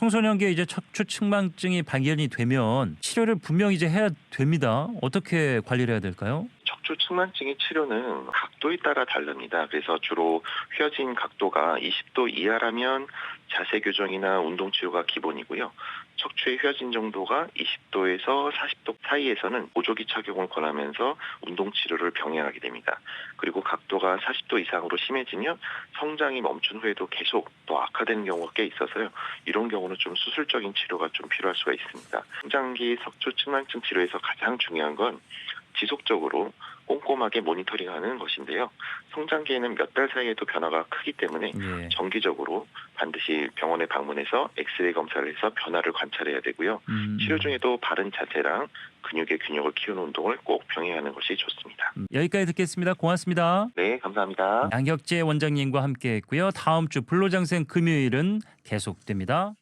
청소년기에 이제 척추 측만증이 발견이 되면 치료를 분명히 이제 해야 됩니다. 어떻게 관리를 해야 될까요? 척추 측만증의 치료는 각도에 따라 다릅니다. 그래서 주로 휘어진 각도가 20도 이하라면 자세 교정이나 운동 치료가 기본이고요. 척추의 휘어진 정도가 20도에서 40도 사이에서는 보조기 착용을 권하면서 운동 치료를 병행하게 됩니다. 그리고 각도가 40도 이상으로 심해지면 성장이 멈춘 후에도 계속 또 악화되는 경우가 꽤 있어서요. 이런 경우는 좀 수술적인 치료가 좀 필요할 수가 있습니다. 성장기 척추 측만증 치료에서 가장 중요한 건 지속적으로 꼼꼼하게 모니터링하는 것인데요. 성장기에는 몇 달 사이에도 변화가 크기 때문에 예. 정기적으로 반드시 병원에 방문해서 엑스레이 검사를 해서 변화를 관찰해야 되고요. 치료 중에도 바른 자세랑 근육의 균형을 키우는 운동을 꼭 병행하는 것이 좋습니다. 여기까지 듣겠습니다. 고맙습니다. 네, 감사합니다. 양혁재 원장님과 함께했고요. 다음 주 불로장생 금요일은 계속됩니다.